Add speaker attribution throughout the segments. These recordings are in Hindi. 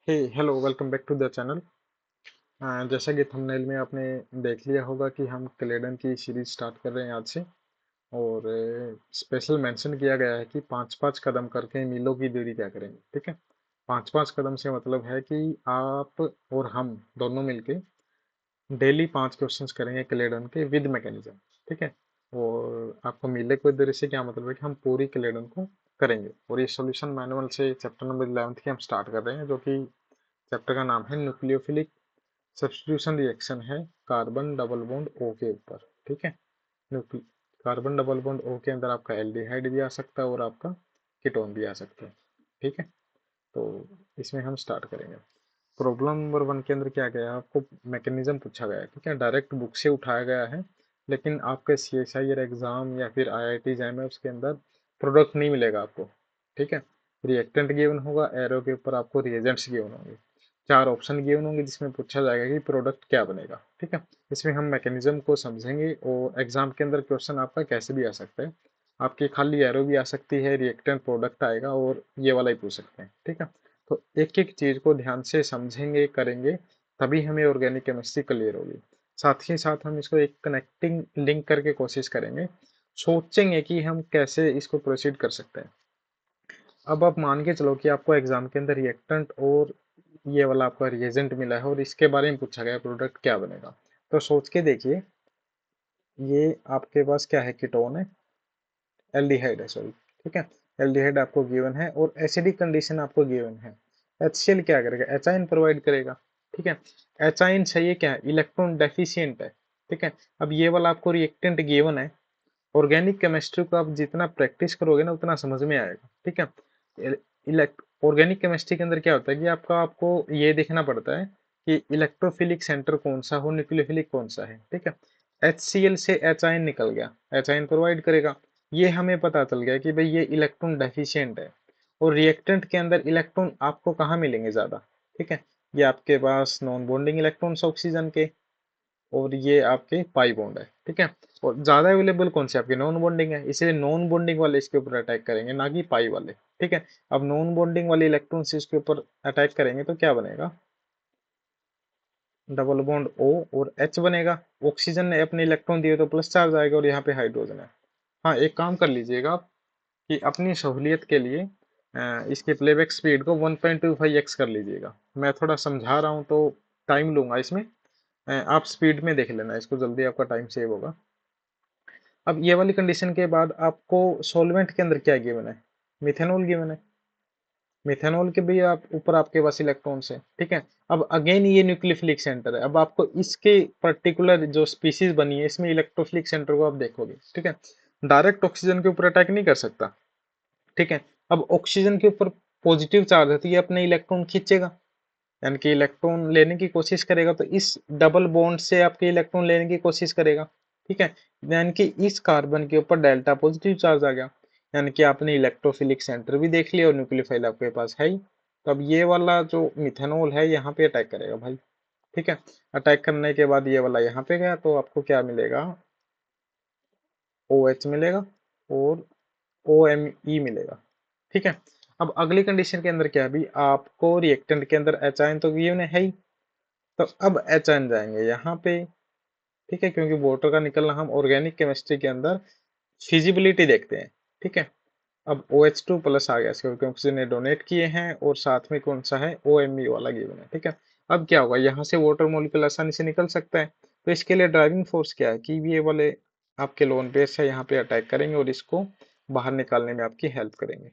Speaker 1: Hey hello welcome back to the channel. जैसा कि थंबनेल में आपने देख लिया होगा कि हम क्लेडन की सीरीज स्टार्ट कर रहे हैं आज से। और स्पेशल मेंशन किया गया है कि पाँच पाँच कदम करके मीलों की दूरी तय करेंगे। ठीक है, पाँच पाँच कदम से मतलब है कि आप और हम दोनों मिलके डेली 5 क्वेश्चंस करेंगे क्लेडन के विद मैकेनिज्म। ठीक है, और आपको मीले की दूरी से क्या मतलब है कि हम पूरी क्लेडन को करेंगे। और ये सॉल्यूशन मैनुअल से चैप्टर नंबर 11 की हम स्टार्ट कर रहे हैं, जो कि चैप्टर का नाम है न्यूक्लियोफिलिक सब्स्टिट्यूशन रिएक्शन है कार्बन डबल बॉन्ड ओ के ऊपर। ठीक है, कार्बन डबल बॉन्ड ओ के अंदर आपका एल्डिहाइड भी आ सकता है और आपका कीटोन भी आ सकता है। ठीक है, तो इसमें हम स्टार्ट करेंगे। प्रॉब्लम नंबर 1 के अंदर क्या गया है, आपको मैकेनिज्म पूछा गया है। ठीक है, डायरेक्ट बुक से उठाया गया है, लेकिन आपके CSI एग्जाम या फिर IIT जैम है उसके अंदर प्रोडक्ट नहीं मिलेगा आपको। ठीक है, रिएक्टेंट गिवन होगा, एरो के ऊपर आपको रिएजेंट्स गिवन होंगे, 4 ऑप्शन गिवन होंगे जिसमें पूछा जाएगा कि प्रोडक्ट क्या बनेगा। ठीक है, इसमें हम मैकेनिज्म को समझेंगे और एग्जाम के अंदर क्वेश्चन आपका कैसे भी आ सकता है। आपकी खाली एरो भी आ सकती है, रिएक्टेंट प्रोडक्ट आएगा और ये वाला ही पूछ सकते हैं। ठीक है, तो एक एक चीज को ध्यान से समझेंगे करेंगे, तभी हमें ऑर्गेनिक केमिस्ट्री क्लियर होगी। साथ ही साथ हम इसको एक कनेक्टिंग लिंक करके कोशिश करेंगे, सोचेंगे कि हम कैसे इसको प्रोसीड कर सकते हैं। अब आप मान के चलो कि आपको एग्जाम के अंदर रिएक्टेंट और ये वाला आपका रिएजेंट मिला है और इसके बारे में पूछा गया प्रोडक्ट क्या बनेगा। तो सोच के देखिए, ये आपके पास क्या है, कीटोन है, एल्डिहाइड है, सॉरी। ठीक है, एल्डिहाइड आपको गिवन है और एसिडिक कंडीशन आपको गिवन है। HCl क्या करेगा, एचाइन प्रोवाइड करेगा। ठीक है, एचाइन चाहिए क्या है, इलेक्ट्रॉन डेफिशिएंट है। ठीक है, अब ये वाला आपको रिएक्टेंट गिवन है। ऑर्गेनिक केमिस्ट्री को आप जितना प्रैक्टिस करोगे ना उतना समझ में आएगा। ठीक है, ऑर्गेनिक केमिस्ट्री के अंदर क्या होता है कि आपको ये देखना पड़ता है कि इलेक्ट्रोफिलिक सेंटर कौन सा हो, न्यूक्लियोफिलिक कौन सा है। ठीक है, HCl से एचाइन निकल गया, एचाइन प्रोवाइड करेगा। ये हमें पता चल गया कि भाई ये इलेक्ट्रॉन डेफिशिएंट है। और रिएक्टेंट के अंदर इलेक्ट्रॉन आपको कहाँ मिलेंगे ज्यादा। ठीक है, ये आपके पास नॉन बॉन्डिंग इलेक्ट्रॉन्स ऑक्सीजन के, और ये आपके पाई बॉन्ड है। ठीक है, और ज्यादा अवेलेबल कौन से आपके नॉन बॉन्डिंग है, इसलिए नॉन बॉन्डिंग वाले इसके ऊपर अटैक करेंगे, ना कि पाई वाले। ठीक है, अब नॉन बॉन्डिंग वाले इलेक्ट्रॉन से इसके ऊपर अटैक करेंगे तो क्या बनेगा, डबल बॉन्ड O और H बनेगा। ऑक्सीजन ने अपने इलेक्ट्रॉन दिए तो प्लस चार्ज आएगा और यहाँ पे हाइड्रोजन है। हाँ, एक काम कर लीजिएगा आप कि अपनी सहूलियत के लिए इसके प्लेबैक स्पीड को 1.25x कर लीजिएगा। मैं थोड़ा समझा रहा हूँ तो टाइम लूंगा इसमें। आप स्पीड में देख लेना इसको, जल्दी आपका टाइम सेव होगा। अब ये वाली कंडीशन के बाद आपको सॉल्वेंट के अंदर क्या गिवन है, मिथेनॉल गिवन है। मिथेनॉल के भी आप ऊपर आपके पास इलेक्ट्रॉन्स है। ठीक है, अब अगेन ये न्यूक्लियोफिलिक सेंटर है। अब आपको इसके पर्टिकुलर जो स्पीसीज बनी है इसमें इलेक्ट्रोफिलिक सेंटर को आप देखोगे। ठीक है, डायरेक्ट ऑक्सीजन के ऊपर अटैक नहीं कर सकता। ठीक है, अब ऑक्सीजन के ऊपर पॉजिटिव चार्ज है तो ये अपने इलेक्ट्रॉन खींचेगा, यानी कि इलेक्ट्रॉन लेने की कोशिश करेगा, तो इस डबल बॉन्ड से आपके इलेक्ट्रॉन लेने की कोशिश करेगा। ठीक है, यानी कि इस कार्बन के ऊपर डेल्टा पॉजिटिव चार्ज आ गया, यानी कि आपने इलेक्ट्रोफिलिक सेंटर भी देख लिया और न्यूक्लियोफाइल आपके पास है ही। तो अब ये वाला जो मिथेनॉल है यहाँ पे अटैक करेगा भाई। ठीक है, अटैक करने के बाद ये वाला यहाँ पे गया तो आपको क्या मिलेगा, OH मिलेगा और OMe मिलेगा। ठीक है, अब अगली कंडीशन के अंदर क्या है भी, आपको रिएक्टेंट के अंदर एचाइन तो गिवन है ही, तो अब एचाइन जाएंगे यहाँ पे। ठीक है, क्योंकि वाटर का निकलना हम ऑर्गेनिक केमिस्ट्री के अंदर फिजिबिलिटी देखते हैं। ठीक है, अब OH2 प्लस आ गया क्योंकि ऑक्सीजन ने डोनेट किए हैं और साथ में कौन सा है, OMe वाला गिवन है। ठीक है, अब क्या होगा, यहाँ से वाटर मॉलिक्यूल आसानी से निकल सकता है। तो इसके लिए ड्राइविंग फोर्स क्या है कि ये वाले आपके लोन पेयर्स है यहाँ पे अटैक करेंगे और इसको बाहर निकालने में आपकी हेल्प करेंगे।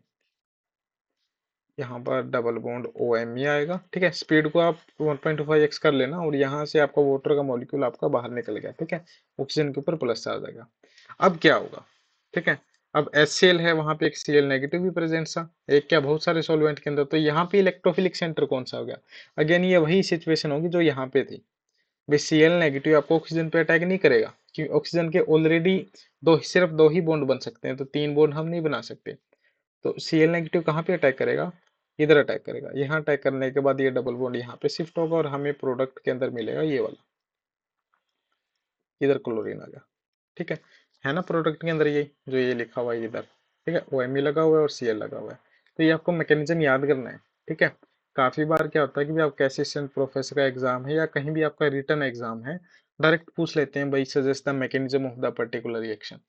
Speaker 1: यहाँ पर डबल बॉन्ड OMe आएगा। ठीक है, स्पीड को आप 1.25x कर लेना और यहाँ से आपका वाटर का मॉलिक्यूल आपका बाहर निकल गया। ठीक है, ऑक्सीजन के ऊपर प्लस चार्ज आएगा। अब क्या होगा, ठीक है, अब HCl है, वहां पे एक Cl नेगेटिव भी प्रेजेंट था, एक क्या बहुत सारे सॉल्वेंट के अंदर, तो यहाँ पे इलेक्ट्रोफिलिक सेंटर कौन सा हो गया। अगेन ये वही सिचुएशन होगी जो यहाँ पे थी, भाई Cl नेगेटिव आपको ऑक्सीजन पे अटैक नहीं करेगा क्योंकि ऑक्सीजन के ऑलरेडी सिर्फ दो ही बॉन्ड बन सकते हैं, तो 3 बॉन्ड हम नहीं बना सकते। तो Cl नेगेटिव कहाँ पे अटैक करेगा, इधर अटैक करेगा। यहाँ अटैक करने के बाद ये डबल बॉन्ड यहाँ पे शिफ्ट होगा और हमें प्रोडक्ट के अंदर मिलेगा ये वाला, इधर क्लोरीन आ गया। ठीक है ना, प्रोडक्ट के अंदर ये जो ये लिखा हुआ है इधर। ठीक है, OMe लगा हुआ है और Cl लगा हुआ है। तो ये आपको मैकेनिज्म याद करना है। ठीक है, काफी बार क्या होता है कि भाई आपका असिस्टेंट प्रोफेसर का एग्जाम है या कहीं भी आपका रिटर्न एग्जाम है, डायरेक्ट पूछ लेते हैं भाई suggest the mechanism of the particular reaction.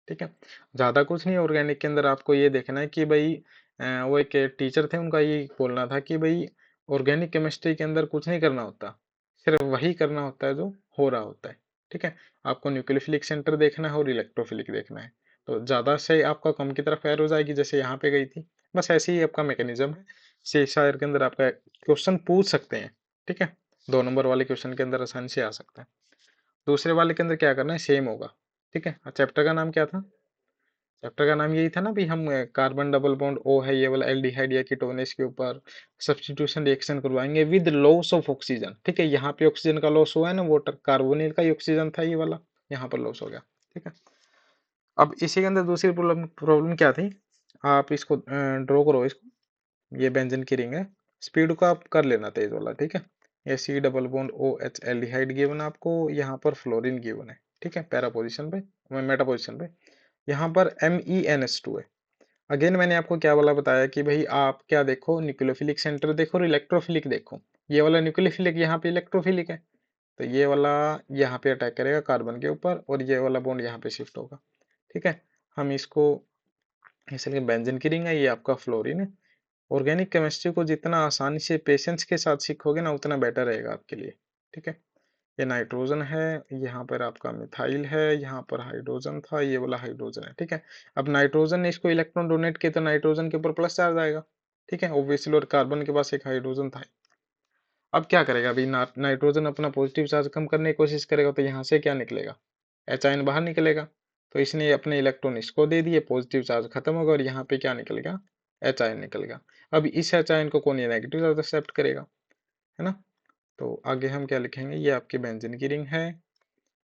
Speaker 1: ठीक है, ज्यादा कुछ नहीं। ऑर्गेनिक के अंदर आपको ये देखना है कि भाई वो एक टीचर थे, उनका ये बोलना था कि भाई ऑर्गेनिक केमिस्ट्री के अंदर कुछ नहीं करना होता, सिर्फ वही करना होता है जो हो रहा होता है। ठीक है, आपको न्यूक्लियोफिलिक सेंटर देखना है और इलेक्ट्रोफिलिक देखना है, तो ज्यादा से आपका कम की तरफ एरो जाएगी, जैसे यहाँ पे गई थी। बस ऐसे ही आपका मैकेनिज्म है। शेषायर के अंदर आपका क्वेश्चन पूछ सकते हैं। ठीक है, 2 नंबर वाले क्वेश्चन के अंदर आसानी से आ सकता है। दूसरे वाले के अंदर क्या करना है, सेम होगा। ठीक है, चैप्टर का नाम क्या था? चैप्टर का नाम यही था ना भी, हम कार्बन डबल बॉन्ड ओ है ये वाला एल्डिहाइड या कीटोन है, इसके ऊपर सब्स्टिट्यूशन रिएक्शन करवाएंगे विद लॉस ऑफ ऑक्सीजन। ठीक है, यहाँ पे ऑक्सीजन का लॉस हुआ है ना, वाटर कार्बोनिल का ही ऑक्सीजन था ये वाला, यहाँ पर लॉस हो गया। ठीक है, अब इसी के अंदर दूसरी प्रॉब्लम प्रॉब्लम क्या थी, आप इसको ड्रॉ करो इसको, ये बेंजीन की रिंग है। स्पीड को आप कर लेना तेज वाला। ठीक है, ये C double bond O H aldehyde given आपको, यहाँ पर फ्लोरीन गिवन है। ठीक है, पैरा पोजिशन पे, मेटा पोजिशन पे, यहाँ पर MEnS2 है। अगेन मैंने आपको क्या वाला बताया कि भाई आप क्या देखो, न्यूक्लियोफिलिक सेंटर देखो और इलेक्ट्रोफिलिक देखो। ये वाला न्यूक्लियोफिलिक, यहाँ पे इलेक्ट्रोफिलिक है, तो ये वाला यहाँ पे अटैक करेगा कार्बन के ऊपर और ये वाला बॉन्ड यहाँ पे शिफ्ट होगा। ठीक है, हम इसको इसलिए बेंजीन की रिंग है, ये आपका फ्लोरीन है। ऑर्गेनिक केमिस्ट्री को जितना आसानी से पेशेंस के साथ सीखोगे ना, उतना बेटर रहेगा आपके लिए। ठीक है, ये नाइट्रोजन है, यहाँ पर आपका मिथाइल है, यहाँ पर हाइड्रोजन था, ये वाला हाइड्रोजन है। ठीक है, अब नाइट्रोजन ने इसको इलेक्ट्रॉन डोनेट किया तो नाइट्रोजन के ऊपर प्लस चार्ज आएगा। ठीक है, ऑब्वियसली, और कार्बन के पास एक हाइड्रोजन था। अब क्या करेगा अभी, नाइट्रोजन अपना पॉजिटिव चार्ज कम करने की कोशिश करेगा, तो यहाँ से क्या निकलेगा, एच आयन बाहर निकलेगा। तो इसने अपने इलेक्ट्रॉन इसको दे दिए, पॉजिटिव चार्ज खत्म होगा और यहाँ पे क्या निकलेगा, एच आयन निकलेगा। अब इस एच आयन को कौन, ये नेगेटिव चार्ज एक्सेप्ट करेगा, है ना। तो आगे हम क्या लिखेंगे, ये आपकी बेंजीन की रिंग है,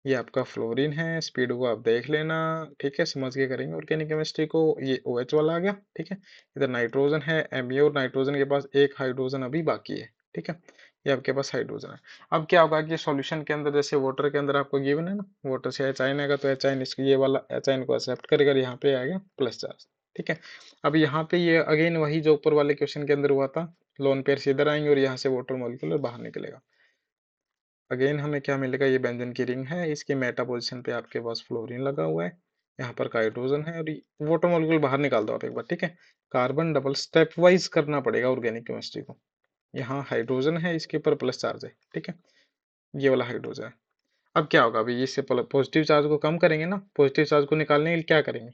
Speaker 1: ये आपका फ्लोरीन है, स्पीड को आप देख लेना। ठीक है, समझ के करेंगे ऑर्गेनिक केमिस्ट्री को। ये OH वाला आ गया। ठीक है, इधर नाइट्रोजन है Me, और नाइट्रोजन के पास एक हाइड्रोजन अभी बाकी है। ठीक है, ये आपके पास हाइड्रोजन है। अब क्या होगा कि सॉल्यूशन के अंदर, जैसे वाटर के अंदर आपको गिवन है ना, वाटर से एच आयन आएगा, तो एच आयन इसको, ये वाला एच आयन को एक्सेप्ट करेगा, यहाँ पे आएगा प्लस चार्ज। ठीक है, अब यहाँ पे ये अगेन वही जो ऊपर वाले क्वेश्चन के अंदर हुआ था, लोन पेयर से इधर आएंगे और यहाँ से वाटर मॉलिक्यूल बाहर निकलेगा। अगेन हमें क्या मिलेगा, ये बेंजीन की रिंग है, इसके मेटा पोजीशन पे आपके पास फ्लोरीन लगा हुआ है, यहाँ पर का हाइड्रोजन है, और वाटर मॉलिक्यूल बाहर निकाल दो आप एक बार। ठीक है, कार्बन डबल स्टेप वाइज करना पड़ेगा ऑर्गेनिक केमिस्ट्री को। यहाँ हाइड्रोजन है, इसके ऊपर प्लस चार्ज है। ठीक है, ये वाला हाइड्रोजन है। अब क्या होगा अभी, इससे पॉजिटिव चार्ज को कम करेंगे ना, पॉजिटिव चार्ज को निकालने के लिए क्या करेंगे,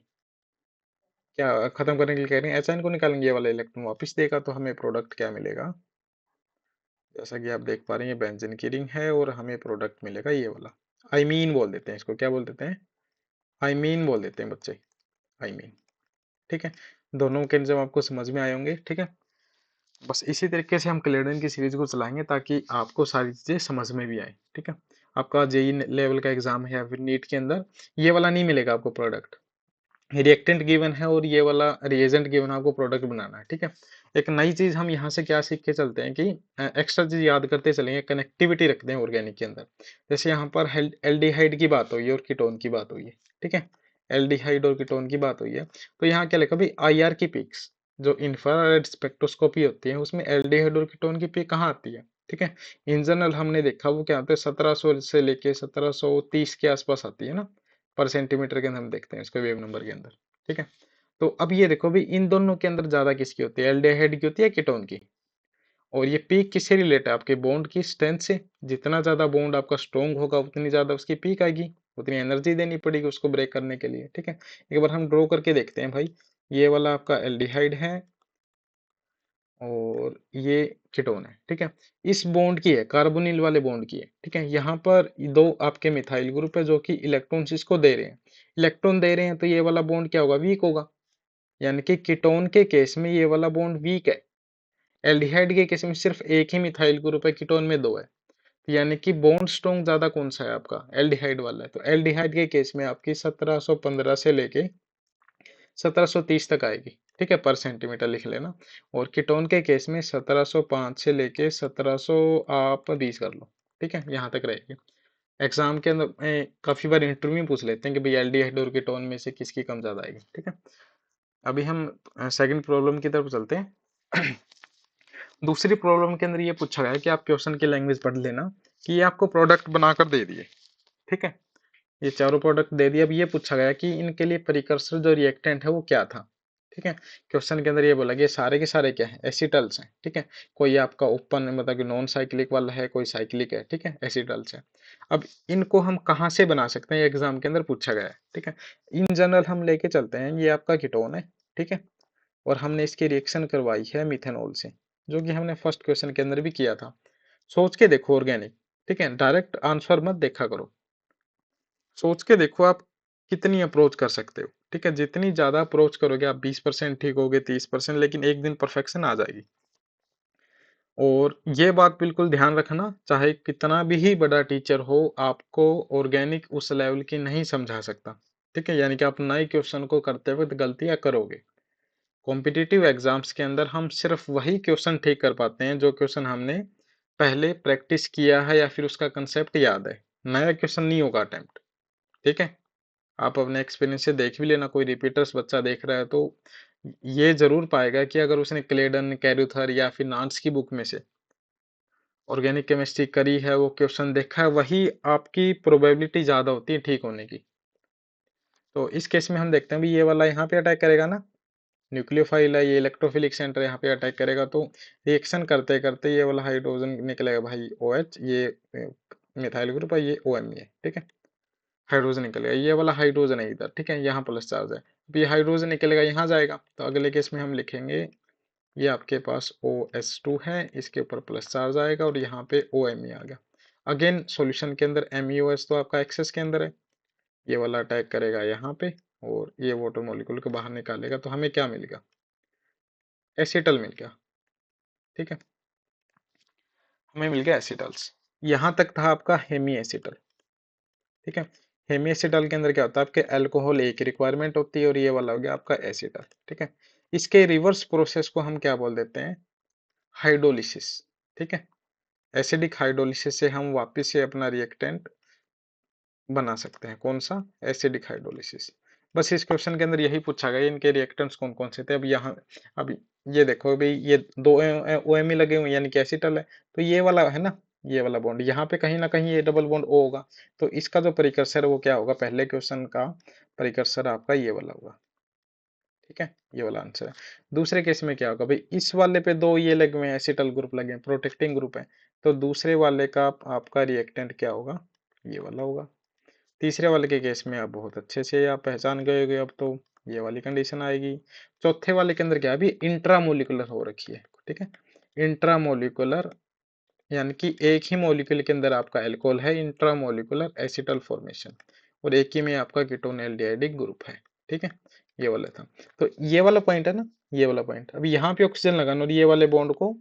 Speaker 1: क्या खत्म करने के लिए करेंगे, एच आयन को निकालेंगे, ये वाला इलेक्ट्रॉन वापस देगा, तो हमें प्रोडक्ट क्या मिलेगा, जैसा कि आप देख पा रहे हैं, बेंजीन की रिंग है और हमें प्रोडक्ट मिलेगा ये वाला। आईमीन बोल देते हैं इसको, क्या बोल देते हैं, आईमीन बोल देते हैं बच्चे, आईमीन। ठीक है, दोनों के जब आपको समझ में आए होंगे। ठीक है, बस इसी तरीके से हम क्लेडन की सीरीज को चलाएंगे ताकि आपको सारी चीजें समझ में भी आए। ठीक है, आपका जेई लेवल का एग्जाम है या फिर नीट के अंदर ये वाला नहीं मिलेगा आपको प्रोडक्ट, रिएक्टेंट गिवन है और ये वाला रिएजेंट गिवन, आपको प्रोडक्ट बनाना है। ठीक है, एक नई चीज हम यहाँ से क्या सीख के चलते हैं कि एक्स्ट्रा चीज याद करते चलेंगे, कनेक्टिविटी रखते हैं ऑर्गेनिक के अंदर। जैसे यहाँ पर एल्डिहाइड की बात हुई है और कीटोन की बात हुई है। ठीक है, एल्डिहाइड और कीटोन की बात हुई है, तो यहाँ क्या लिखा भाई, IR की पिक्स, जो इंफ्रारेड स्पेक्ट्रोस्कोपी होती है उसमें एल्डिहाइड और कीटोन की पिक कहाँ आती है। ठीक है, इन जनरल हमने देखा वो क्या होता है, 1700 से लेके 1730 के आसपास आती है ना, पर सेंटीमीटर के अंदर हम देखते हैं इसको वेव नंबर के अंदर। ठीक है, तो अब ये देखो भाई, इन दोनों के अंदर ज्यादा किसकी होती है, एल्डिहाइड की होती है कीटोन की। और ये पीक किससे रिलेट है, आपके बॉन्ड की स्ट्रेंथ से। जितना ज्यादा बॉन्ड आपका स्ट्रॉन्ग होगा उतनी ज्यादा उसकी पीक आएगी, उतनी एनर्जी देनी पड़ेगी उसको ब्रेक करने के लिए। ठीक है, एक बार हम ड्रॉ करके देखते हैं भाई, ये वाला आपका एल्डिहाइड है और ये कीटोन है। ठीक है, इस बॉन्ड की है, कार्बोनिल वाले बॉन्ड की है। ठीक है, यहाँ पर दो आपके मिथाइल ग्रुप है जो कि इलेक्ट्रॉन्स इसको दे रहे हैं, इलेक्ट्रॉन दे रहे हैं, तो ये वाला बॉन्ड क्या होगा, वीक होगा। यानी कि कीटोन के केस में ये वाला बॉन्ड वीक है, एल्डिहाइड के केस में सिर्फ एक ही मिथाइल ग्रुप है, कीटोन में दो है। यानी कि बॉन्ड स्ट्रॉन्ग ज्यादा कौन सा है आपका, एल्डिहाइड वाला है। तो एल्डिहाइड के केस में आपकी 1715 से लेके 1730 तक आएगी। ठीक है, पर सेंटीमीटर लिख लेना। और कीटोन के केस में 1705 से लेके 1700 आप 20 कर लो। ठीक है, यहाँ तक रहेगी। एग्जाम के अंदर काफी बार इंटरव्यू में पूछ लेते हैं कि भाई एल्डिहाइड और कीटोन में से किसकी कम ज्यादा आएगी। ठीक है, अभी हम सेकंड प्रॉब्लम की तरफ चलते हैं। दूसरी प्रॉब्लम के अंदर ये पूछा गया है कि आप क्वेश्चन की लैंग्वेज पढ़ लेना कि ये आपको प्रोडक्ट बनाकर दे दिए, ठीक है, ये चारों प्रोडक्ट दे दिए। अब ये पूछा गया कि इनके लिए प्रिकर्सर जो रिएक्टेंट है वो क्या था, ठीक है। क्वेश्चन के अंदर ये बोला कि ये सारे के सारे क्या है, एसिटल्स हैं, ठीक है। कोई आपका ओपन मतलब कि नॉन साइक्लिक वाला है, कोई साइक्लिक है, ठीक है, एसिटल्स है। अब इनको हम कहाँ से बना सकते हैं, एग्जाम के अंदर पूछा गया है, ठीक है। इन जनरल हम लेके चलते हैं, ये आपका कीटोन है, ठीक है, और हमने इसकी रिएक्शन करवाई है मिथेनॉल से, जो कि हमने फर्स्ट क्वेश्चन के अंदर भी किया था। सोच के देखो ऑर्गेनिक, ठीक है, डायरेक्ट आंसर मत देखा करो, सोच के देखो आप कितनी अप्रोच कर सकते हो, ठीक है। जितनी ज्यादा अप्रोच करोगे आप 20% ठीक होगे, 30%, लेकिन एक दिन परफेक्शन आ जाएगी। और ये बात बिल्कुल ध्यान रखना, चाहे कितना भी ही बड़ा टीचर हो, आपको ऑर्गेनिक उस लेवल की नहीं समझा सकता, ठीक है। यानी कि आप नए क्वेश्चन को करते वक्त गलतियां करोगे। कॉम्पिटिटिव एग्जाम्स के अंदर हम सिर्फ वही क्वेश्चन ठीक कर पाते हैं जो क्वेश्चन हमने पहले प्रैक्टिस किया है या फिर उसका कंसेप्ट याद है। नया क्वेश्चन नहीं होगा अटेम्प्ट, ठीक है। आप अपने एक्सपीरियंस से देख भी लेना, कोई रिपीटर्स बच्चा देख रहा है तो ये जरूर पाएगा कि अगर उसने क्लेडन, कैरुथर या फिर नांट्स की बुक में से ऑर्गेनिक केमिस्ट्री करी है, वो क्वेश्चन देखा है, वही आपकी प्रोबेबिलिटी ज्यादा होती है ठीक होने की। तो इस केस में हम देखते हैं भी ये वाला यहाँ पे अटैक करेगा ना, न्यूक्लियोफाइल है, ये इलेक्ट्रोफिलिक सेंटर यहाँ पे अटैक करेगा, तो रिएक्शन करते करते ये वाला हाइड्रोजन निकलेगा भाई OH, ये मिथाइल ग्रुप है, ये OMe है, ठीक है, हाइड्रोजन निकलेगा, ये वाला हाइड्रोजन है इधर, ठीक है, यहाँ प्लस चार्ज है। अब ये हाइड्रोजन निकलेगा यहाँ जाएगा, तो अगले केस में हम लिखेंगे ये आपके पास OH2 है, इसके ऊपर प्लस चार्ज आएगा और यहाँ पे OMe आ गया। अगेन सॉल्यूशन के अंदर MEOH तो आपका एक्सेस के अंदर है, ये वाला अटैक करेगा यहाँ पे और ये वाटर मॉलिक्यूल को बाहर निकालेगा, तो हमें क्या मिलेगा, एसिटल मिल गया, ठीक है, हमें मिल गया एसिटल्स। यहाँ तक था आपका हेमी एसिटल, ठीक है। हेमी एसिटल के अंदर क्या होता है, आपके अल्कोहल एक रिक्वायरमेंट होती है और ये वाला हो गया आपका एसिटल, ठीक है। इसके रिवर्स प्रोसेस को हम क्या बोल देते हैं, हाइड्रोलिसिस, ठीक है। एसिडिक हाइड्रोलिसिस से हम वापस से अपना रिएक्टेंट बना सकते हैं, कौन सा, एसिडिक हाइड्रोलिसिस। बस इस क्वेश्चन के अंदर यही पूछा गया इनके रिएक्टेंट्स कौन कौन से थे। अब यहाँ अब ये देखो भाई, ये दो OMe लगे हुए यानी कि एसिटल है, तो ये वाला है ना, ये वाला बॉन्ड यहाँ पे कहीं ना कहीं ये डबल बॉन्ड O होगा, तो इसका जो प्रिकर्सर है वो क्या होगा, पहले क्वेश्चन का प्रिकर्सर आपका ये वाला होगा, ठीक है, ये वाला आंसर है। दूसरे केस में क्या होगा भाई, इस वाले पे दो ये लगे हुए हैं, एसिटल ग्रुप लगे हैं, प्रोटेक्टिंग ग्रुप है, तो दूसरे वाले का आपका रिएक्टेंट क्या होगा, ये वाला होगा। तीसरे वाले के केस में आप बहुत अच्छे से आप पहचान गए होगे, अब तो ये वाली कंडीशन आएगी। चौथे वाले के अंदर क्या है, अभी इंट्रामोलिकुलर हो रखी है, ठीक है, इंट्रामोलिकुलर यानी कि एक ही मॉलिक्यूल के अंदर आपका अल्कोहल है, इंट्रामोलिकुलर एसिटल फॉर्मेशन, और एक ही में आपका कीटोन ग्रुप है, ठीक है, ये वाला था। तो ये वाला पॉइंट है ना, ये वाला पॉइंट, अभी यहाँ पे ऑक्सीजन लगाना और ये वाले बॉन्ड को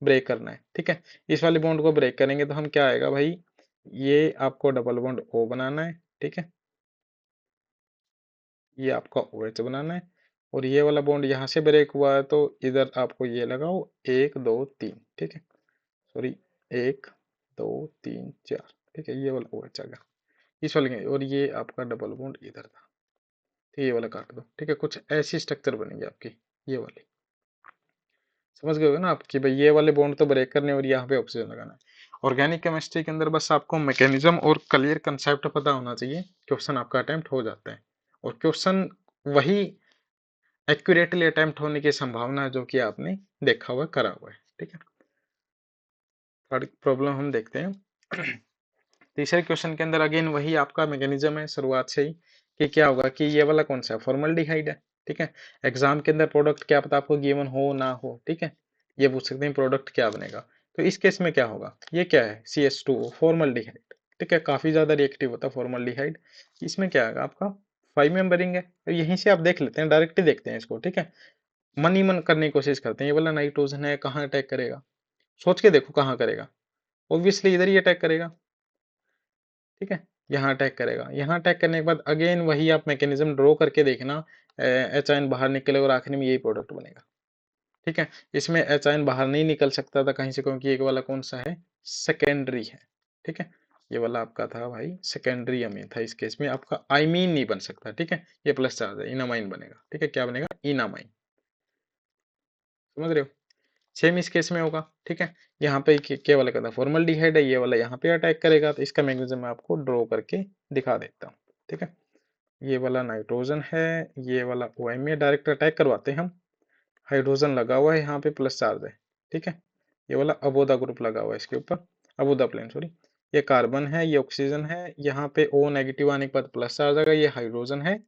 Speaker 1: ब्रेक करना है, ठीक है। इस वाले बॉन्ड को ब्रेक करेंगे तो हम क्या आएगा भाई, ये आपको डबल बॉन्ड O बनाना है, ठीक है, ये आपका OH बनाना है, और ये वाला बॉन्ड यहाँ से ब्रेक हुआ है तो इधर आपको ये लगाओ 1 2 3, ठीक है, सॉरी 1 2 3 4, ठीक है, ये वाला OH आ गया इस वाले और ये आपका डबल बॉन्ड इधर था, ठीक है, ये वाला काट दो, ठीक है, कुछ ऐसी स्ट्रक्चर बनेगी आपकी, ये वाली, समझ गए हो ना आप कि भाई ये वाले बॉन्ड तो ब्रेक करने और यहाँ पे ऑक्सीजन लगाना है। ऑर्गेनिक केमिस्ट्री के अंदर बस आपको मैकेनिज्म और क्लियर कंसेप्ट पता होना चाहिए, क्वेश्चन आपका अटेम्प्ट हो जाता है, और क्वेश्चन वही एक्यूरेटली अटेम्प्ट होने की संभावना है जो कि आपने देखा हुआ करा हुआ है, ठीक है। थर्ड प्रॉब्लम हम देखते हैं। तीसरे क्वेश्चन के अंदर अगेन वही आपका मैकेनिज्म है शुरुआत से ही, कि क्या होगा कि ये वाला कौन सा है, फॉर्मल्डिहाइड है, ठीक है। एग्जाम के अंदर प्रोडक्ट क्या पता आपको गिवन हो ना हो, ठीक है, ये पूछ सकते हैं प्रोडक्ट क्या बनेगा, तो इस केस में क्या होगा, ये क्या है, CH2O फॉर्मल्डिहाइड, ठीक है, काफी ज्यादा रिएक्टिव होता है फॉर्मल्डिहाइड। इसमें क्या आएगा आपका 5 मेंबरिंग है, तो यहीं से आप देख लेते हैं, डायरेक्ट ही देखते हैं इसको, ठीक है, मन ही मन करने की कोशिश करते हैं, ये वाला नाइट्रोजन है, कहाँ अटैक करेगा, सोच के देखो कहाँ करेगा, ऑब्वियसली इधर ही अटैक करेगा, ठीक है, यहाँ अटैक करेगा, यहाँ अटैक करने के बाद अगेन वही आप मैकेनिज्म ड्रॉ करके देखना, H बाहर निकलेगा और आखिर में यही प्रोडक्ट बनेगा, ठीक है। इसमें H बाहर नहीं निकल सकता था कहीं से, क्योंकि एक वाला कौन सा है, सेकेंडरी है, ठीक है, ये वाला आपका था भाई सेकेंडरी अमीन था, इस केस में आपका आइमीन नहीं बन सकता, ठीक है, ये प्लस चार्ज है, इनामाइन बनेगा, ठीक है, क्या बनेगा, इनामाइन, समझ रहे हो। सेम इस केस में होगा, ठीक है। यहाँ पे क्या वाला कहता है फॉर्मल्डिहाइड है, ये वाला यहाँ पे अटैक करेगा, तो इसका मैग्नीज्म मैं आपको ड्रॉ करके दिखा देता हूँ, ठीक है। ये वाला नाइट्रोजन है, ये वाला OMe डायरेक्ट अटैक करवाते हैं हम। हाइड्रोजन लगा हुआ है यहाँ पे, प्लस चार्ज है, ठीक है। ये वाला अबोधा ग्रुप लगा हुआ है इसके ऊपर, अबोधा प्लेन सॉरी। ये कार्बन है, ये ऑक्सीजन है, यहाँ पे O नेगेटिव आने के बाद प्लस चार्ज आएगा, ये हाइड्रोजन है,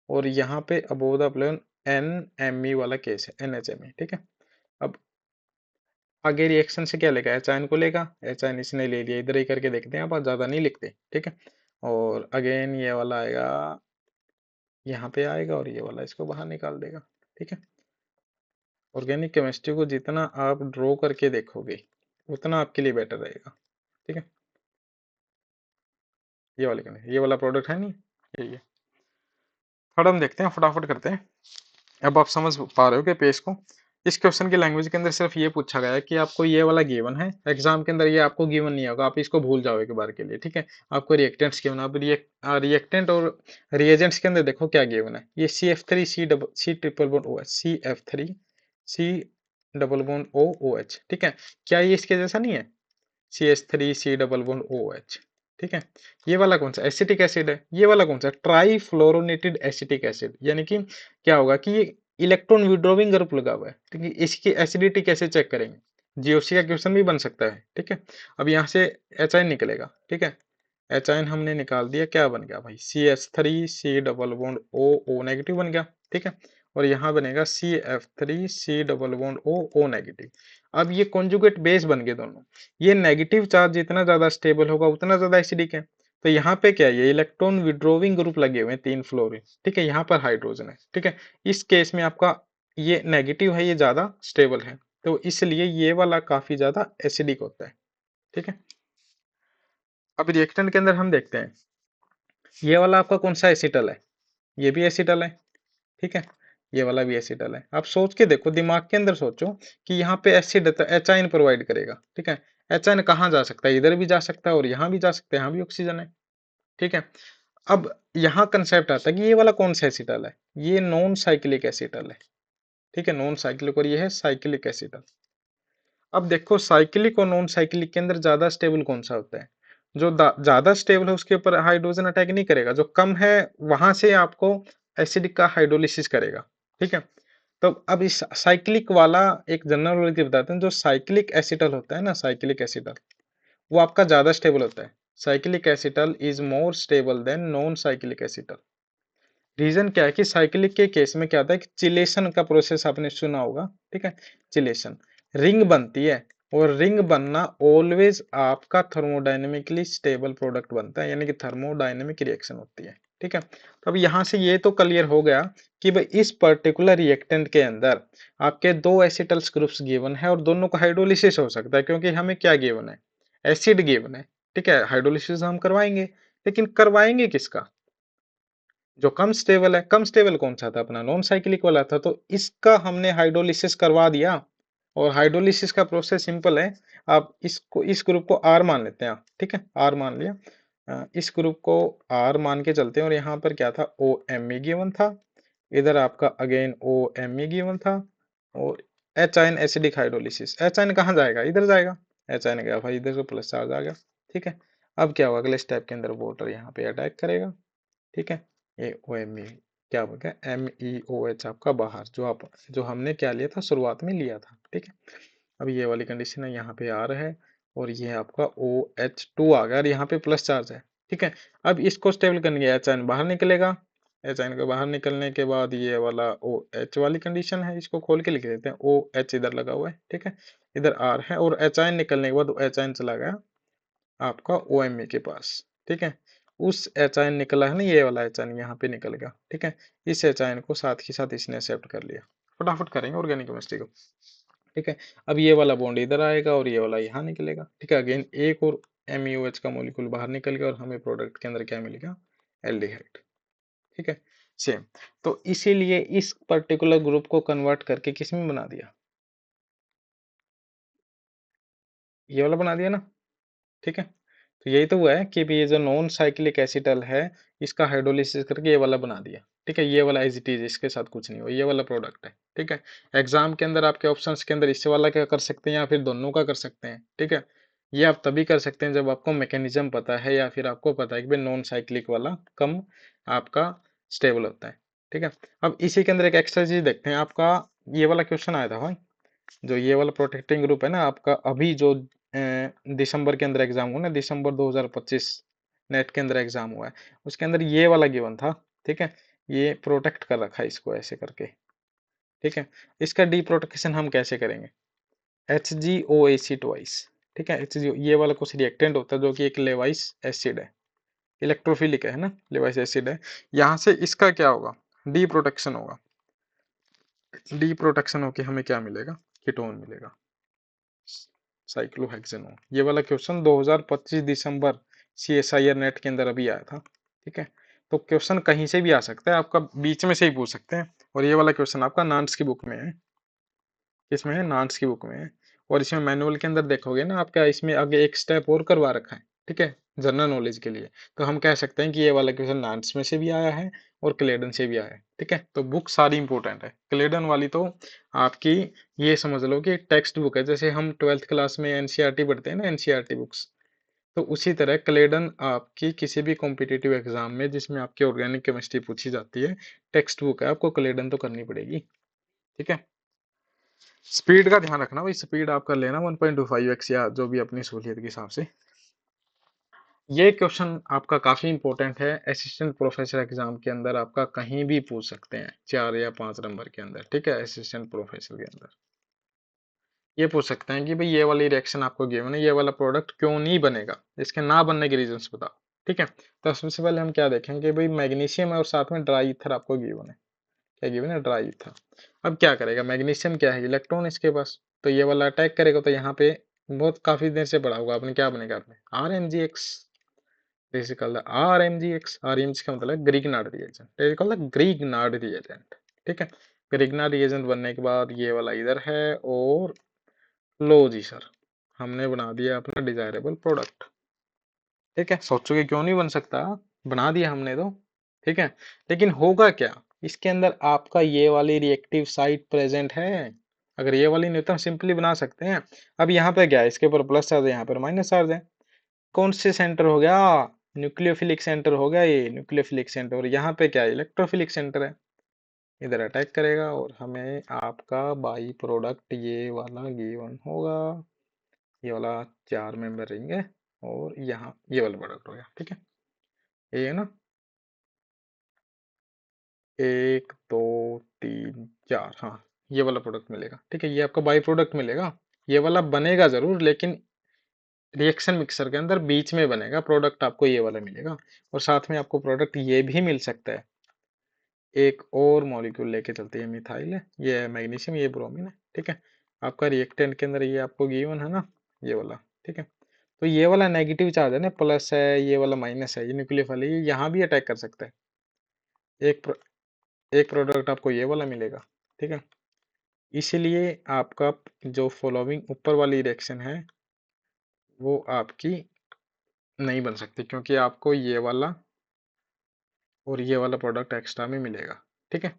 Speaker 1: और यहाँ पे अबोधा प्लेन NMe वाला केस है, NHMe, ठीक है। अब आगे रिएक्शन से क्या लेगा, एच आयन को लेगा, एच आयन इसने ले लिया, इधर ही करके देखते हैं, आप ज्यादा नहीं लिखते, ठीक है। और अगेन ये वाला आएगा, यहाँ पे आएगा, और ये वाला इसको बाहर निकाल देगा, ठीक है। ऑर्गेनिक केमिस्ट्री को जितना आप ड्रॉ करके देखोगे उतना आपके लिए बेटर रहेगा, ठीक है। ये वाले ये वाला प्रोडक्ट है नहीं, ये थोड़ा हम देखते हैं, फटाफट करते हैं। अब आप समझ पा रहे हो कि पेज को, इस क्वेश्चन की लैंग्वेज के अंदर सिर्फ ये पूछा गया है कि आपको ये वाला गिवन है, एग्जाम के अंदर ये आपको गिवन नहीं होगा, आप इसको भूल जाओ एक बार के लिए, ठीक है। आपको रिएक्टेंट्स गिवन, अब रिएक्टेंट और रिएजेंट्स के अंदर देखो क्या गिवन है, ये CF3 C triple bond OH, CF3 C double bond OH, ठीक है। क्या ये इसके जैसा नहीं है, CH3 C double bond OH, ठीक है। ये वाला कौन सा एसिटिक एसिड है, ये वाला कौन सा ट्राइफ्लोरोनेटेड एसिटिक एसिड, यानी कि क्या होगा कि ये इलेक्ट्रॉन विड्रॉविंग ग्रुप लगा हुआ है, ठीक है। इसकी एसिडिटी कैसे चेक करेंगे, जीओसी का क्वेश्चन भी बन सकता है, ठीक है। अब यहाँ से एच आइन निकलेगा, ठीक है। एच आइन हमने निकाल दिया, क्या बन गया भाई, CH3 C double bond O negative बन गया, ठीक है। और यहाँ बनेगा CF3 C double bond O negative. अब ये कॉन्जुगेट बेस बन गए दोनों, ये नेगेटिव चार्ज जितना ज्यादा स्टेबल होगा उतना ज्यादा एसिडिक है। तो यहाँ पे क्या है, ये इलेक्ट्रॉन विड्रॉविंग ग्रुप लगे हुए हैं 3 फ्लोरीन, ठीक है। यहाँ पर हाइड्रोजन है, ठीक है। इस केस में आपका ये नेगेटिव है, ये ज्यादा स्टेबल है, तो इसलिए ये वाला काफी ज्यादा एसिडिक होता है, ठीक है। अब रिएक्टेंट के अंदर हम देखते हैं, ये वाला आपका कौन सा एसिटल है, ये भी एसिटल है, ठीक है। ये वाला भी एसिटल है। आप सोच के देखो, दिमाग के अंदर सोचो कि यहाँ पे एसिड एच आइन प्रोवाइड करेगा, ठीक है। एच आइन कहाँ जा सकता है, इधर भी जा सकता है और यहाँ भी जा सकता है, यहाँ भी ऑक्सीजन है, ठीक है। अब यहाँ कंसेप्ट आता है कि ये वाला कौन सा एसिटल है, ये नॉन साइक्लिक एसिटल है, ठीक है, नॉन साइक्लिक, और ये है साइक्लिक एसिटल। अब देखो साइक्लिक और नॉन साइक्लिक के अंदर ज्यादा स्टेबल कौन सा होता है, जो ज्यादा स्टेबल है उसके ऊपर हाइड्रोजन अटैक नहीं करेगा, जो कम है वहां से आपको एसिड का हाइड्रोलिसिस करेगा, ठीक है। तो अब इस साइक्लिक वाला एक जनरल रूल की बताते हैं, जो साइक्लिक एसिटल होता है ना, साइक्लिक एसिटल वो आपका ज्यादा स्टेबल होता है। Cyclic acetal is more stable than non cyclic acetal. Reason क्या है कि साइक्लिक के केस में क्या होता है कि चिलेशन का प्रोसेस आपने सुना होगा, ठीक है। चिलेशन, रिंग बनती है, और रिंग बनना ऑलवेज आपका थर्मोडायनेमिकली स्टेबल प्रोडक्ट बनता है, यानी कि थर्मोडायनेमिक रिएक्शन होती है, ठीक है। तो अब यहाँ से ये तो क्लियर हो गया कि भाई इस पर्टिकुलर रिएक्टेंट के अंदर आपके दो एसिटल्स ग्रुप्स गिवन है, और दोनों का हाइड्रोलिसिस हो सकता है, क्योंकि हमें क्या गिवन है, एसिड गिवन है, ठीक है। हाइड्रोलिसिस हम करवाएंगे, लेकिन करवाएंगे किसका, जो कम स्टेबल है। कम स्टेबल कौन सा था, अपना नॉन साइक्लिक वाला था, तो इसका हमने हाइड्रोलिसिस करवा दिया। और हाइड्रोलिसिस का प्रोसेस सिंपल है, आप इसको इस ग्रुप को आर मान लेते हैं, ठीक है, आर मान लिया। इस ग्रुप को आर मान के चलते हैं, और यहाँ पर क्या था, ओ एम ई गिवन था, इधर आपका again O M E given था, और H ion acidic hydrolysis, H ion कहाँ जाएगा, इधर जाएगा, एच आयन गया भाई इधर, को प्लस चार्ज आ गया, ठीक है। अब क्या होगा, अगले स्टेप के अंदर वाटर यहाँ पे अटैक करेगा, ठीक है। ए ओ एम ई क्या हो गया, MeOH आपका बाहर, जो हमने क्या लिया था, शुरुआत में लिया था, ठीक है। अब ये वाली कंडीशन है, यहाँ पे आर है, और ये आपका OH2 आ गया, और यहाँ पे प्लस चार्ज है, ठीक है। अब इसको स्टेबल करने के एच आयन बाहर निकलेगा, एच आयन के बाहर निकलने के बाद ये वाला OH वाली कंडीशन है, इसको खोल के लिख देते हैं, OH इधर लगा हुआ है, ठीक है। इधर आर है, और एच आयन निकलने के बाद एच आयन चला गया आपका OMe के पास, ठीक है। उस एच आयन निकला है ना, ये वाला एच आयन यहाँ पे निकल गया, ठीक है। इस एच आयन को साथ ही साथ इसने एक्सेप्ट कर लिया। फटाफट करेंगे ऑर्गेनिक केमिस्ट्री को, ठीक है। अब ये वाला बॉन्ड इधर आएगा, और ये वाला यहाँ निकलेगा, ठीक है। अगेन एक और MeOH का मोलिक्यूल बाहर निकल गया, और हमें प्रोडक्ट के अंदर क्या मिलेगा, एल्डिहाइड, ठीक है। सेम, तो इसीलिए इस पर्टिकुलर ग्रुप को कन्वर्ट करके किस में बना दिया, ये वाला बना दिया ना, ठीक है। तो यही तो हुआ है कि भी ये जो नॉन साइक्लिक एसिटल है, इसका हाइड्रोलिसिस करके ये वाला बना दिया, ठीक है, ये वाला एज इट इज, इसके साथ कुछ नहीं हो, ये वाला प्रोडक्ट है। ठीक है, एग्जाम के अंदर आपके ऑप्शंस के अंदर इससे वाला क्या कर सकते हैं या फिर दोनों का कर सकते हैं। ठीक है, ये आप तभी कर सकते हैं जब आपको मैकेनिज्म पता है या फिर आपको पता है कि भाई नॉन साइक्लिक वाला कम आपका स्टेबल होता है। ठीक है, अब इसी के अंदर एक एक्स्ट्रा चीज देखते हैं। आपका ये वाला क्वेश्चन आया था भाई, जो ये वाला प्रोटेक्टिंग ग्रुप है ना आपका, अभी जो दिसंबर के अंदर एग्जाम हुआ ना, दिसंबर 2025 नेट के अंदर एग्जाम हुआ है, उसके अंदर ये वाला गिवन था। ठीक है, ये प्रोटेक्ट कर रखा है इसको ऐसे करके। ठीक है, इसका डी प्रोटेक्शन हम कैसे करेंगे, HgOAc ट्वाइस। ठीक है, HgO ये वाला कुछ रिएक्टेंट होता है जो कि एक लेवाइस एसिड है, इलेक्ट्रोफिलिक है ना, लेवाइस एसिड है। यहाँ से इसका क्या होगा, डी प्रोटेक्शन होगा। डी प्रोटेक्शन होके हमें क्या मिलेगा, कीटोन मिलेगा, साइक्लोहेक्सेनोन। ये वाला क्वेश्चन 2025 दिसंबर CSIR नेट के अंदर अभी आया था। ठीक है, तो क्वेश्चन कहीं से भी आ सकता है, आपका बीच में से ही पूछ सकते हैं। और ये वाला क्वेश्चन आपका नान्स की बुक में है, किसमें है, नान्स की बुक में है। और इसमें मैनुअल के अंदर देखोगे ना आपका, इसमें आगे एक स्टेप और करवा रखा है। ठीक है, जनरल नॉलेज के लिए। तो हम कह सकते हैं कि ये वाला क्वेश्चन नान्स में से भी आया है और क्लेडन से भी आया है। ठीक है, तो बुक सारी इंपॉर्टेंट है। क्लेडन वाली तो आपकी ये समझ लो कि टेक्स्ट बुक है, जैसे हम 12th क्लास में एनसीईआरटी पढ़ते हैं ना, एनसीईआरटी बुक्स, तो उसी तरह क्लेडन आपकी किसी भी कॉम्पिटिटिव एग्जाम में जिसमें आपकी ऑर्गेनिक केमिस्ट्री पूछी जाती है, टेक्स्ट बुक है, आपको क्लेडन तो करनी पड़ेगी। ठीक है, स्पीड का ध्यान रखना भाई, स्पीड आप कर लेना 1.25x या जो भी अपनी सहूलियत के हिसाब से। ये क्वेश्चन आपका काफी इंपॉर्टेंट है, असिस्टेंट प्रोफेसर एग्जाम के अंदर आपका कहीं भी पूछ सकते हैं 4 या 5 नंबर के अंदर। ठीक है, असिस्टेंट प्रोफेसर के अंदर ये पूछ सकते हैं कि भाई ये वाली रिएक्शन आपको गिवन है, ये वाला प्रोडक्ट क्यों नहीं बनेगा, इसके ना बनने के रीजंस बताओ। ठीक है, तो सबसे पहले हम क्या देखेंगे, भाई मैग्नीशियम है और साथ में ड्राई ईथर आपको गिवन है। क्या गिवन है, ड्राई ईथर। अब क्या करेगा, मैग्नीशियम क्या है, इलेक्ट्रॉन इसके पास, तो ये वाला अटैक करेगा, तो यहाँ पे बहुत काफी देर से पढ़ा होगा आपने, क्या बनेगा आपने, RMgx। This is called RMgx। RMgx का मतलब Grignard reagent, this is called Grignard reagent. ठीक है, ग्रिग्नार्ड रिएजेंट बनने के बाद ये वाला इधर है, और लो जी सर, हमने बना दिया अपना डिजायरेबल प्रोडक्ट। ठीक है, सोचोगे क्यों नहीं बन सकता, बना दिया हमने तो। ठीक है, लेकिन होगा क्या, इसके अंदर आपका ये वाली रिएक्टिव साइट प्रेजेंट है। अगर ये वाली नहीं तो हम सिंपली बना सकते हैं। अब यहाँ पे क्या है, इसके ऊपर प्लस चार्ज है, यहाँ पर माइनस चार्ज है। कौन से सेंटर हो गया, न्यूक्लियोफिलिक सेंटर हो गया, ये न्यूक्लियोफिलिक सेंटर। और यहाँ पे क्या है, इलेक्ट्रोफिलिक सेंटर है। इधर अटैक करेगा और हमें आपका बाई प्रोडक्ट ये वाला गिवन होगा। ये वाला 4 मेंबर रहेंगे और यहाँ ये वाला प्रोडक्ट हो गया। ठीक है, ये है ना, 1 2 3 4, हाँ ये वाला प्रोडक्ट मिलेगा। ठीक है, ये आपका बाई प्रोडक्ट मिलेगा। ये वाला बनेगा जरूर, लेकिन रिएक्शन मिक्सर के अंदर बीच में बनेगा, प्रोडक्ट आपको ये वाला मिलेगा। और साथ में आपको प्रोडक्ट ये भी मिल सकता है, एक और मॉलिक्यूल लेके चलते हैं, मिथाइल है, ये है मैग्नीशियम, ये ब्रोमीन है। ठीक है, आपका रिएक्टेंट के अंदर ये आपको गिवन है ना, ये वाला। ठीक है, तो ये वाला नेगेटिव चार्ज है ना, प्लस है, ये वाला माइनस है, ये न्यूक्लियोफाइल है, ये यहाँ भी अटैक कर सकता है। एक एक प्रोडक्ट आपको ये वाला मिलेगा। ठीक है, इसीलिए आपका जो फॉलोइंग ऊपर वाली रिएक्शन है वो आपकी नहीं बन सकती, क्योंकि आपको ये वाला और ये वाला प्रोडक्ट एक्स्ट्रा में मिलेगा। ठीक है,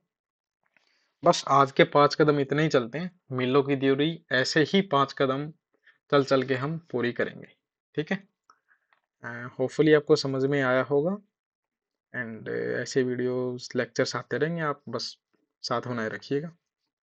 Speaker 1: बस आज के 5 कदम इतने ही चलते हैं, मिलो की थ्योरी ऐसे ही 5 कदम चल चल के हम पूरी करेंगे। ठीक है, होपफुली आपको समझ में आया होगा। एंड ऐसे वीडियोस लेक्चर्स आते रहेंगे, आप बस साथ बनाए रखिएगा।